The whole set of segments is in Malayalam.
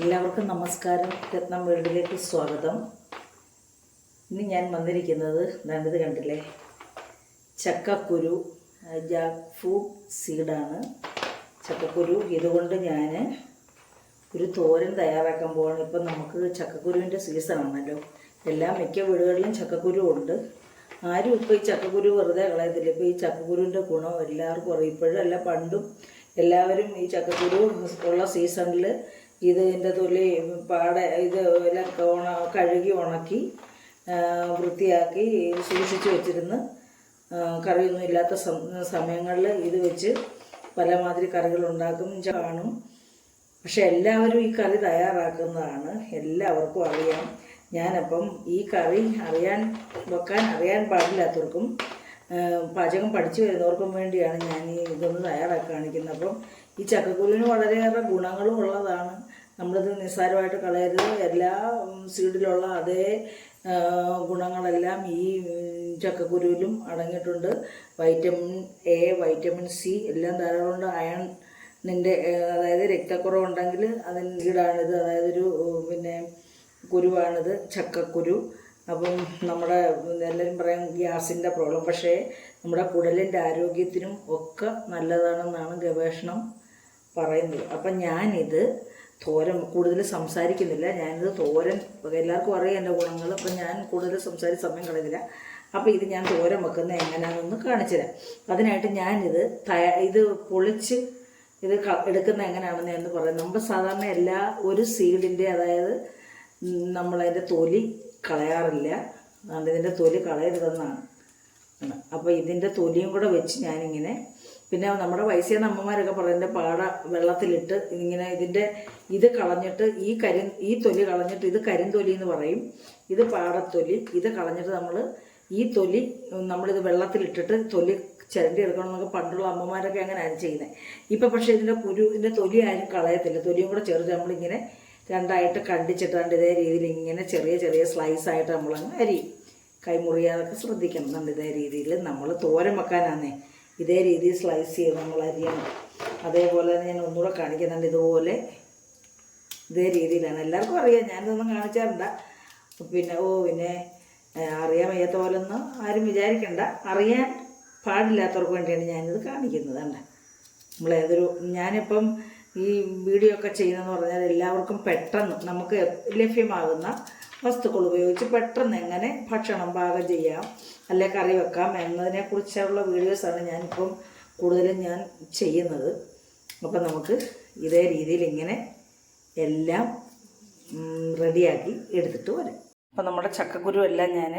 എല്ലാവർക്കും നമസ്കാരം. രത്നം വേൾഡിലേക്ക് സ്വാഗതം. ഇന്ന് ഞാൻ വന്നിരിക്കുന്നത് ഇത് കണ്ടില്ലേ, ചക്കക്കുരു ജാക്ക് ഫ്രൂട്ട് സീഡാണ്. ചക്കക്കുരു ഇതുകൊണ്ട് ഞാൻ ഒരു തോരൻ തയ്യാറാക്കാൻ പോവാണ്. ഇപ്പം നമുക്ക് ചക്കക്കുരുവിൻ്റെ സീസണാണല്ലോ. മിക്ക വീടുകളിലും ചക്കക്കുരു ഉണ്ട്. ആരും ഇപ്പോൾ ഈ ചക്കക്കുരു വെറുതെ കളയത്തില്ല. ഇപ്പോൾ ഈ ചക്കക്കുരുവിൻ്റെ ഗുണം എല്ലാവർക്കും അറിയും. ഇപ്പോഴല്ല, പണ്ടും എല്ലാവരും ഈ ചക്കക്കുരു ഉള്ള സീസണിൽ ഇതിൻ്റെ തൊലി ഇതെല്ലാം കഴുകി ഉണക്കി വൃത്തിയാക്കി സൂക്ഷിച്ച് വെച്ചിരുന്ന് കറിയൊന്നും ഇല്ലാത്ത സമയങ്ങളിൽ ഇത് വെച്ച് പലമാതിരി കറികൾ ഉണ്ടാക്കും കാണും. പക്ഷെ എല്ലാവരും ഈ കറി തയ്യാറാക്കുന്നതാണ്, എല്ലാവർക്കും അറിയാം. ഞാനപ്പം ഈ കറി വെക്കാൻ അറിയാൻ പാടില്ലാത്തവർക്കും പാചകം പഠിച്ചു വരുന്നവർക്കും വേണ്ടിയാണ് ഞാൻ ഇതൊന്ന് തയ്യാറാക്കി കാണിക്കുന്നത്. അപ്പം ഈ ചക്കക്കുരുവിന് വളരെയേറെ ഗുണങ്ങളും ഉള്ളതാണ്. നമ്മളിത് നിസ്സാരമായിട്ട് കളയരുത്. എല്ലാ സീഡിലുള്ള അതേ ഗുണങ്ങളെല്ലാം ഈ ചക്കക്കുരുവിലും അടങ്ങിയിട്ടുണ്ട്. വൈറ്റമിൻ എ, വൈറ്റമിൻ സി എല്ലാം ധാരാളമുണ്ട്. അയണിൻ്റെ, അതായത് രക്തക്കുറവുണ്ടെങ്കിൽ അതിന് സീഡാണിത്, അതായത് ഒരു കുരുവാണിത്, ചക്കക്കുരു. അപ്പം നമ്മുടെ എല്ലാവരും പറയും ഗ്യാസിൻ്റെ പ്രോബ്ലം, പക്ഷേ നമ്മുടെ കുടലിൻ്റെ ആരോഗ്യത്തിനും ഒക്കെ നല്ലതാണെന്നാണ് ഗവേഷണം പറയുന്നത്. അപ്പം ഞാനിത് തോരൻ കൂടുതൽ സംസാരിക്കുന്നില്ല. ഞാനിത് തോരൻ, എല്ലാവർക്കും അറിയാം എൻ്റെ ഗുണങ്ങൾ. അപ്പം ഞാൻ കൂടുതൽ സംസാരിച്ച് സമയം കളയുന്നില്ല. അപ്പോൾ ഇത് ഞാൻ തോരൻ വെക്കുന്നത് എങ്ങനെയാണെന്ന് കാണിച്ചു തരാം. അതിനായിട്ട് ഞാനിത് ഇത് പൊളിച്ച് ഇത് എടുക്കുന്നത് എങ്ങനെയാണെന്ന് എന്ന് പറയാം. നമ്മൾ സാധാരണ ഒരു സീഡിൻ്റെ, അതായത് നമ്മളതിൻ്റെ തൊലി കളയാറില്ല. അതുകൊണ്ട് ഇതിൻ്റെ തൊലി കളയരുതെന്നാണ്. അപ്പോൾ ഇതിൻ്റെ തൊലിയും കൂടെ വെച്ച് ഞാനിങ്ങനെ, പിന്നെ നമ്മുടെ വയസ്സായ അമ്മമാരൊക്കെ പറയുന്നത് പാട വെള്ളത്തിലിട്ട് ഇങ്ങനെ ഇത് കളഞ്ഞിട്ട് ഈ തൊലി കളഞ്ഞിട്ട്, ഇത് കരിന്തൊലി എന്ന് പറയും, ഇത് പാടത്തൊലി. ഇത് കളഞ്ഞിട്ട് നമ്മളിത് വെള്ളത്തിലിട്ടിട്ട് തൊലി ചിരണ്ടി എടുക്കണം എന്നൊക്കെ പണ്ടുള്ള അമ്മമാരൊക്കെ അങ്ങനെയാണ് ചെയ്യുന്നത്. ഇപ്പം പക്ഷേ ഇതിൻ്റെ തൊലി ആരും കളയത്തില്ല. തൊലിയും കൂടെ ചേർത്ത് നമ്മളിങ്ങനെ രണ്ടായിട്ട് കണ്ടിച്ചിട്ടാണ്ട് ഇതേ രീതിയിൽ ഇങ്ങനെ ചെറിയ ചെറിയ സ്ലൈസായിട്ട് നമ്മളങ്ങ് അരിയും. കൈമുറിയാതൊക്കെ ശ്രദ്ധിക്കണം. എന്നുണ്ട് ഇതേ രീതിയിൽ നമ്മൾ തോരൻ വെക്കാനാന്നേ ഇതേ രീതിയിൽ സ്ലൈസ് ചെയ്ത് നമ്മൾ അരിയണം. അതേപോലെ തന്നെ ഞാൻ ഒന്നുകൂടെ കാണിക്കുന്നുണ്ട്. ഇതേ രീതിയിലാണ്. എല്ലാവർക്കും അറിയാം, ഞാനിതൊന്നും കാണിച്ചാറുണ്ട. പിന്നെ അറിയാൻ വയ്യാത്ത പോലൊന്നും ആരും വിചാരിക്കണ്ട. അറിയാൻ പാടില്ലാത്തവർക്ക് വേണ്ടിയാണ് ഞാനിത് കാണിക്കുന്നത്. ഞാനിപ്പം ഈ വീഡിയോ ഒക്കെ ചെയ്യുന്നതെന്ന് പറഞ്ഞാൽ എല്ലാവർക്കും പെട്ടെന്ന് നമുക്ക് ലഭ്യമാകുന്ന വസ്തുക്കൾ ഉപയോഗിച്ച് പെട്ടെന്ന് എങ്ങനെ ഭക്ഷണം പാകം ചെയ്യാം, അല്ലെ കറി വെക്കാം എന്നതിനെക്കുറിച്ചുള്ള വീഡിയോസാണ് ഞാനിപ്പം കൂടുതലും ഞാൻ ചെയ്യുന്നത്. അപ്പം നമുക്ക് ഇതേ രീതിയിൽ ഇങ്ങനെ എല്ലാം റെഡിയാക്കി എടുത്തിട്ട് വരാം. അപ്പം നമ്മുടെ ചക്കക്കുരു എല്ലാം ഞാൻ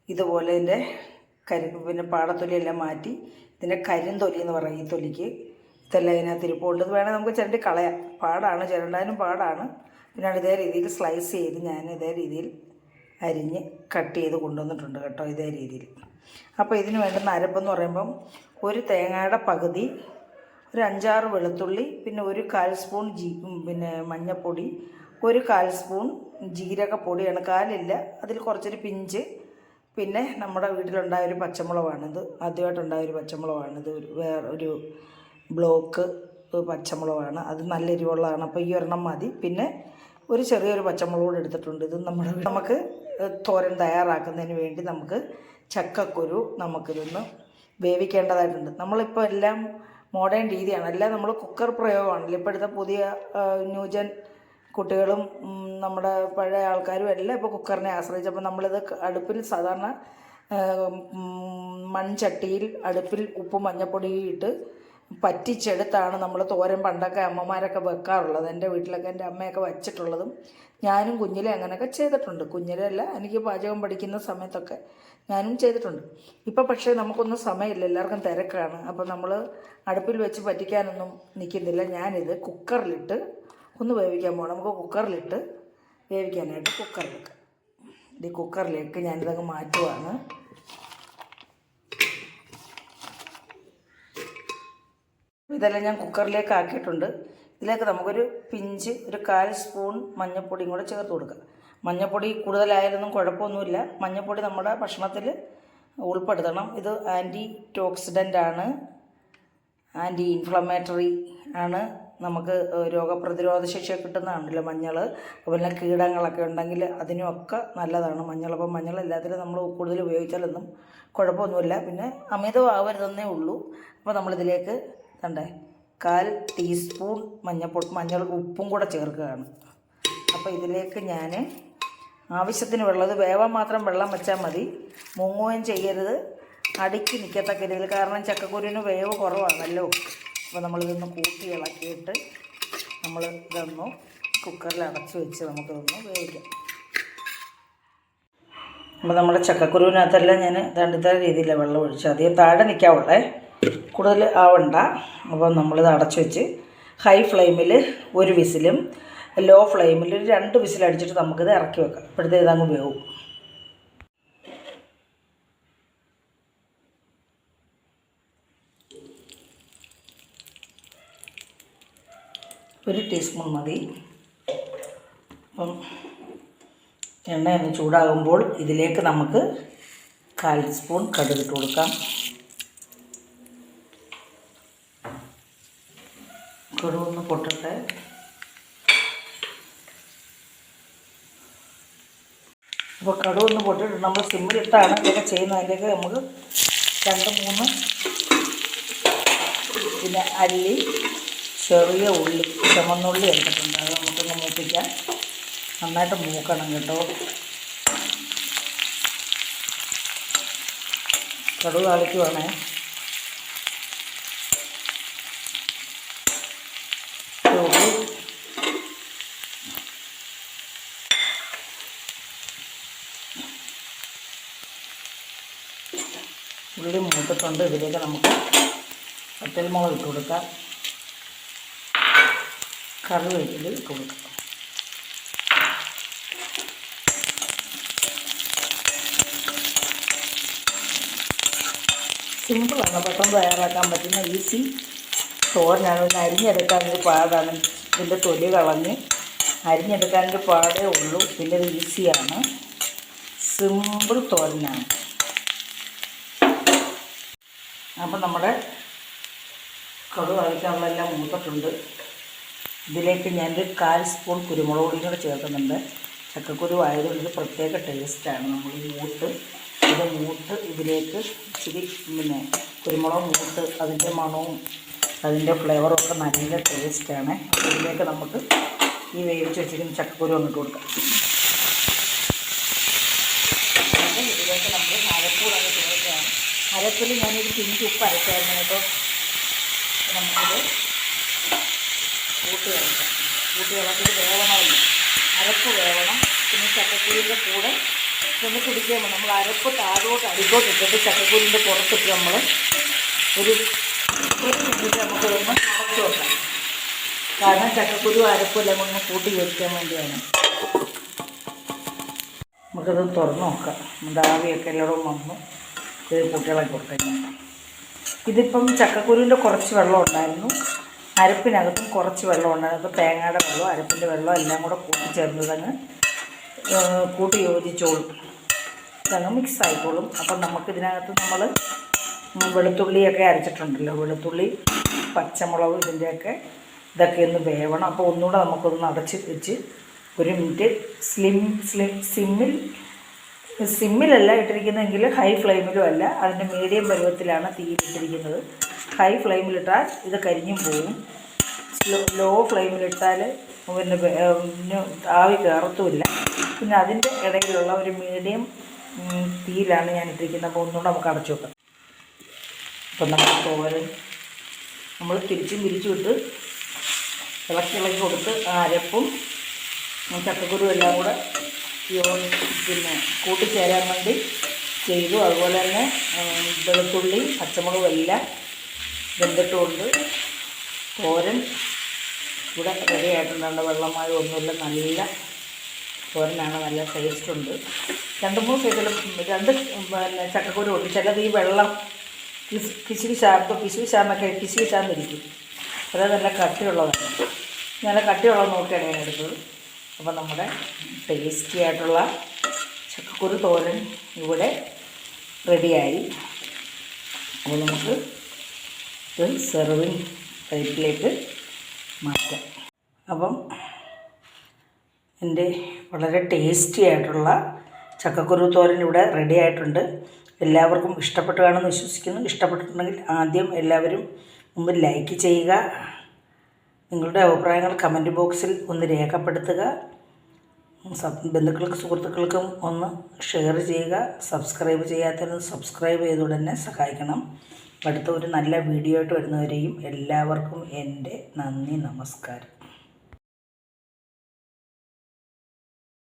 ഇതുപോലെ ഇതിൻ്റെ പാടത്തൊലിയെല്ലാം മാറ്റി, ഇതിൻ്റെ കരിന്തൊലി എന്ന് പറയും ഈ തൊലിക്ക്. ഇതെല്ലാം ഇതിനകത്ത് ഇരിപ്പുണ്ട്. ഇത് വേണേൽ നമുക്ക് ചിരണ്ടി കളയാം. പാടാണ്, ചിരണ്ടാനും പാടാണ്. പിന്നെ ഇതേ രീതിയിൽ സ്ലൈസ് ചെയ്ത് ഞാൻ ഇതേ രീതിയിൽ അരിഞ്ഞ് കട്ട് ചെയ്ത് കൊണ്ടുവന്നിട്ടുണ്ട് കേട്ടോ, ഇതേ രീതിയിൽ. അപ്പോൾ ഇതിന് വേണ്ടുന്ന അരപ്പെന്ന് പറയുമ്പം ഒരു തേങ്ങയുടെ പകുതി, ഒരു 5-6 വെളുത്തുള്ളി, പിന്നെ ഒരു 1/4 സ്പൂൺ മഞ്ഞൾപ്പൊടി, ഒരു 1/4 സ്പൂൺ ജീരകപ്പൊടിയാണ്, കാലില്ല, അതിൽ കുറച്ചൊരു പിഞ്ച്. പിന്നെ നമ്മുടെ വീട്ടിലുണ്ടായ ഒരു പച്ചമുളകാണിത്, ആദ്യമായിട്ടുണ്ടായൊരു പച്ചമുളകാണിത്, വേറൊരു ബ്ലോക്ക് പച്ചമുളകാണ്. അത് നല്ല എരിവുള്ളതാണ്. അപ്പോൾ ഈ ഒരെണ്ണം മതി. പിന്നെ ഒരു ചെറിയൊരു പച്ചമുളക് കൂടെ എടുത്തിട്ടുണ്ട്. ഇത് നമുക്ക് തോരൻ തയ്യാറാക്കുന്നതിന് വേണ്ടി നമുക്ക് ചക്കക്കുരു നമുക്കിതൊന്ന് വേവിക്കേണ്ടതായിട്ടുണ്ട്. നമ്മളിപ്പോൾ എല്ലാം മോഡേൺ രീതിയാണ്, എല്ലാം നമ്മൾ കുക്കർ പ്രയോഗമാണല്ലോ. ഇപ്പോഴത്തെ പുതിയ ന്യൂജൻ കുട്ടികളും നമ്മുടെ പഴയ ആൾക്കാരും എല്ലാം ഇപ്പോൾ കുക്കറിനെ ആശ്രയിച്ചപ്പോൾ നമ്മളിത് അടുപ്പിൽ സാധാരണ മൺചട്ടിയിൽ അടുപ്പിൽ ഉപ്പും മഞ്ഞൾപ്പൊടിയും ഇട്ട് പറ്റിച്ചെടുത്താണ് നമ്മൾ തോരൻ പണ്ടൊക്കെ അമ്മമാരൊക്കെ വെക്കാറുള്ളത്. എൻ്റെ വീട്ടിലൊക്കെ എൻ്റെ അമ്മയൊക്കെ വച്ചിട്ടുള്ളതും ഞാനും കുഞ്ഞിലെ അങ്ങനെയൊക്കെ ചെയ്തിട്ടുണ്ട്. കുഞ്ഞിലല്ല, എനിക്ക് പാചകം പഠിക്കുന്ന സമയത്തൊക്കെ ഞാനും ചെയ്തിട്ടുണ്ട്. ഇപ്പം പക്ഷേ നമുക്കൊന്നും സമയമില്ല, എല്ലാവർക്കും തിരക്കാണ്. അപ്പം നമ്മൾ അടുപ്പിൽ വെച്ച് പറ്റിക്കാനൊന്നും നിൽക്കുന്നില്ല. ഞാനിത് കുക്കറിലിട്ട് ഒന്ന് വേവിക്കാൻ പോകണം. നമുക്ക് കുക്കറിലിട്ട് വേവിക്കാനായിട്ട് കുക്കറിലേക്ക് ഈ കുക്കറിലേക്ക് ഞാനിതങ്ങ് മാറ്റുവാണ്. ഇതെല്ലാം ഞാൻ കുക്കറിലേക്ക് ആക്കിയിട്ടുണ്ട്. ഇതിലേക്ക് നമുക്കൊരു പിഞ്ച്, ഒരു 1/4 സ്പൂൺ മഞ്ഞൾപ്പൊടിയും കൂടെ ചേർത്ത് കൊടുക്കുക. മഞ്ഞൾപ്പൊടി കൂടുതലായാലൊന്നും കുഴപ്പമൊന്നുമില്ല. മഞ്ഞൾപ്പൊടി നമ്മുടെ ഭക്ഷണത്തിൽ ഉൾപ്പെടുത്തണം. ഇത് ആൻറ്റി ഓക്സിഡൻ്റ് ആണ്, ആൻറ്റി ഇൻഫ്ലമേറ്ററി ആണ്. നമുക്ക് രോഗപ്രതിരോധ ശേഷി കിട്ടുന്നതാണല്ലോ മഞ്ഞൾ. അതുപോലെ കീടങ്ങളൊക്കെ ഉണ്ടെങ്കിൽ അതിനുമൊക്കെ നല്ലതാണ് മഞ്ഞൾ. അപ്പം മഞ്ഞൾ എല്ലാത്തിലും നമ്മൾ കൂടുതൽ ഉപയോഗിച്ചാലൊന്നും കുഴപ്പമൊന്നുമില്ല. പിന്നെ അമിതമാവരുതെന്നേ ഉള്ളൂ. അപ്പോൾ നമ്മളിതിലേക്ക് കണ്ടേ 1/4 ടീസ്പൂൺ മഞ്ഞൾ ഉപ്പും കൂടെ ചേർക്കുകയാണ്. അപ്പോൾ ഇതിലേക്ക് ഞാൻ ആവശ്യത്തിന് വെള്ളം, ഇത് വേവാൻ മാത്രം വെള്ളം വെച്ചാൽ മതി, മുങ്ങുകയും ചെയ്യരുത്, അടുക്കി നിൽക്കത്തക്ക രീതിയിൽ. കാരണം ചക്കക്കുരുവിന് വേവ് കുറവാണല്ലോ. അപ്പോൾ നമ്മളിതൊന്ന് കൂട്ടി ഇളക്കിയിട്ട് നമ്മൾ ഇതൊന്ന് കുക്കറിൽ അടച്ച് വെച്ച് നമുക്കിതൊന്ന് വേവിക്കാം. അപ്പോൾ നമ്മുടെ ചക്കക്കുരുവിനകത്തെല്ലാം ഞാൻ ഇത്ര രീതിയിലാണ് വെള്ളം ഒഴിച്ച് അധികം താഴെ നിൽക്കാവുള്ളേ, കൂടുതൽ ആവണ്ട. അപ്പോൾ നമ്മളിത് അടച്ച് വെച്ച് ഹൈ ഫ്ലെയിമിൽ 1 വിസിലും ലോ ഫ്ലെയിമിൽ 2 വിസിലടിച്ചിട്ട് നമുക്കിത് ഇറക്കി വെക്കാം. ഇപ്പോഴത്തേക്ക് ഇതങ്ങ് വേവും. 1 ടീസ്പൂൺ മതി. അപ്പം എണ്ണ ഒന്ന് ചൂടാകുമ്പോൾ ഇതിലേക്ക് നമുക്ക് 1/4 സ്പൂൺ കടുകിട്ട് കൊടുക്കാം. കടുകൊന്ന് പൊട്ടട്ടെ. അപ്പോൾ കടുകൊന്ന് പൊട്ടിട്ട് നമ്മൾ സിമ്മിലിട്ടാണ് ഇതൊക്കെ ചെയ്യുന്നത്. അതിലേക്ക് നമുക്ക് 2-3 പിന്നെ അല്ലി ചെറിയ ഉള്ളി, ചുമന്നുള്ളി എടുത്തിട്ടുണ്ട്. അത് നമുക്കൊന്ന് മൂപ്പിക്കാം. നന്നായിട്ട് മൂക്കണം കേട്ടോ. കടുക് താളിക്കുവാണേ. ഉള്ളി മൂത്തിട്ടുണ്ട്. ഇതിലേക്ക് നമുക്ക് വറ്റൽമുളക് ഇട്ട് കൊടുക്കാം, കറിവേപ്പില ഇട്ട് കൊടുക്കാം. സിമ്പിളാണ്, പെട്ടെന്ന് തയ്യാറാക്കാൻ പറ്റുന്ന ഈസി തോരനാണ്. പിന്നെ അരിഞ്ഞെടുക്കാനൊരു പാടാണ്. ഇതിൻ്റെ തൊലി കളഞ്ഞ് അരിഞ്ഞെടുക്കാനൊരു പാടേ ഉള്ളൂ. പിന്നെ ഇത് ഈസിയാണ്, സിമ്പിൾ തോരനാണ്. അപ്പം നമ്മുടെ കടുക് താളിക്കാനുള്ളതെല്ലാം മൂത്തിട്ടുണ്ട്. ഇതിലേക്ക് ഞാനൊരു 1/4 സ്പൂൺ കുരുമുളക് പൊടിയും കൂടെ ചേർക്കുന്നുണ്ട്. ചക്കക്കുരു ആയതുകൊണ്ട് ഇത് പ്രത്യേക ടേസ്റ്റാണ്. നമ്മൾ മൂത്ത് ഇതിലേക്ക് ഇച്ചിരി പിന്നെ കുരുമുളക് മൂത്ത് അതിൻ്റെ മണവും അതിൻ്റെ ഫ്ലേവറും ഒക്കെ നല്ല ടേസ്റ്റാണ്. ഇതിലേക്ക് നമുക്ക് ഈ വേവിച്ച് വെച്ചിരിക്കുന്ന ചക്കക്കുരു അങ്ങോട്ട് കൊടുക്കാം. ഇതിലേക്ക് നമ്മൾ അരപ്പൂടെ ചേർക്കുകയാണ്. അരപ്പിൽ ഞാനൊരു പിഞ്ച് ഉപ്പ് അരച്ചായിരുന്നു കേട്ടോ. നമുക്കിത് കൂട്ടി ഇളക്കിയിട്ട് വേവണമല്ലോ, അരപ്പ് വേവണം. പിന്നെ ചക്കക്കുരുവിൻ്റെ കൂടെ ഒന്ന് പിടിക്കുമ്പോൾ നമ്മൾ അരപ്പ് താഴോട്ട് അടിക്കോട്ട് ഇട്ടിട്ട് ചക്കക്കുരുവിൻ്റെ പുറത്തിട്ട് നമ്മൾ ഒരു മിനിറ്റ് നമുക്കിതൊന്ന് അടച്ചു വെക്കാം. കാരണം ചക്കക്കുരു അരപ്പെല്ലാം ഒന്ന് കൂട്ടി വെക്കാൻ വേണ്ടിയാണ്. നമുക്കിത് തുറന്ന് നോക്കാം. നമ്മുടെ ആവിയൊക്കെ എല്ലായിടവും വന്നു ഇത് കുട്ടികളെ കൊടുക്കഴിഞ്ഞാൽ. ഇതിപ്പം ചക്കക്കുരുവിൻ്റെ കുറച്ച് വെള്ളം ഉണ്ടായിരുന്നു, അരപ്പിനകത്തും കുറച്ച് വെള്ളം ഉണ്ടായിരുന്നു. അപ്പോൾ തേങ്ങയുടെ വെള്ളം അരപ്പിൻ്റെ വെള്ളം എല്ലാം കൂടെ കൂട്ടിച്ചേർന്നതങ്ങ് കൂട്ടി യോജിച്ചോളും, ഇതങ്ങ് മിക്സ് ആയിക്കോളും. അപ്പം നമുക്കിതിനകത്ത് നമ്മൾ വെളുത്തുള്ളിയൊക്കെ അരച്ചിട്ടുണ്ടല്ലോ, വെളുത്തുള്ളി പച്ചമുളക് ഇതൊക്കെ ഒന്ന് വേവണം. അപ്പോൾ ഒന്നുകൂടെ നമുക്കൊന്ന് അടച്ച് വെച്ച് 1 മിനിറ്റ് സിമ്മിലല്ല ഇട്ടിരിക്കുന്നതെങ്കിൽ ഹൈ ഫ്ലെയിമിലും അല്ല, അതിൻ്റെ മീഡിയം പരുവത്തിലാണ് തീയിലിട്ടിരിക്കുന്നത്. ഹൈ ഫ്ലെയിമിലിട്ടാൽ ഇത് കരിഞ്ഞും പോവും, ലോ ഫ്ലെയിമിലിട്ടാൽ പിന്നെ ആവി കയറത്തുമില്ല. പിന്നെ അതിൻ്റെ ഇടയിലുള്ള ഒരു മീഡിയം തീയിലാണ് ഞാൻ ഇട്ടിരിക്കുന്നത്. അപ്പോൾ ഒന്നുകൂടെ നമുക്ക് അടച്ചു വെക്കാം. അപ്പം നമുക്ക് തോരൻ നമ്മൾ തിരിച്ചും ഇട്ട് ഇളക്കി കൊടുത്ത് അരപ്പും ചക്കക്കുരു എല്ലാം കൂടെ പിന്നെ കൂട്ടിച്ചേരാൻ വേണ്ടി ചെയ്തു. അതുപോലെ തന്നെ വെളുത്തുള്ളി പച്ചമുളകും എല്ലാം വെന്തിട്ടുകൊണ്ട് തോരൻ ഇവിടെ റെഡി ആയിട്ടുണ്ടാകുന്ന വെള്ളമായി ഒന്നുമില്ല, നല്ല തോരനാണ്, നല്ല ടേസ്റ്റുണ്ട്. 2-3 സൈഡിൽ 2 പിന്നെ ചക്കക്കുരു ഉണ്ട്. ചിലത് ഈ വെള്ളം പിശുവിശാന്നിരിക്കും, അത് നല്ല കട്ടിയുള്ളതാണ്. നല്ല കട്ടിയുള്ളത് നോക്കിയാണ് ഞാൻ എടുത്തത്. അപ്പോൾ നമ്മുടെ ടേസ്റ്റി ആയിട്ടുള്ള ചക്കക്കുരു തോരൻ ഇവിടെ റെഡിയായി. അപ്പോൾ നമുക്ക് ഇത് സെർവിങ് പ്ലേറ്റിലേക്ക് മാറ്റാം. അപ്പം എൻ്റെ വളരെ ടേസ്റ്റി ആയിട്ടുള്ള ചക്കക്കുരു തോരൻ ഇവിടെ റെഡി ആയിട്ടുണ്ട്. എല്ലാവർക്കും ഇഷ്ടപ്പെട്ടു കാണുമെന്ന് വിശ്വസിക്കുന്നു. ഇഷ്ടപ്പെട്ടിട്ടുണ്ടെങ്കിൽ ആദ്യം എല്ലാവരും ഒന്ന് ലൈക്ക് ചെയ്യുക. നിങ്ങളുടെ അഭിപ്രായങ്ങൾ കമൻറ്റ് ബോക്സിൽ ഒന്ന് രേഖപ്പെടുത്തുക. ബന്ധുക്കൾക്കും സുഹൃത്തുക്കൾക്കും ഒന്ന് ഷെയർ ചെയ്യുക. സബ്സ്ക്രൈബ് ചെയ്യാത്തവരൊന്ന് സബ്സ്ക്രൈബ് ചെയ്തുകൊണ്ട് തന്നെ സഹായിക്കണം. അടുത്ത ഒരു നല്ല വീഡിയോ ആയിട്ട് വരുന്നവരെയും എല്ലാവർക്കും എൻ്റെ നന്ദി, നമസ്കാരം.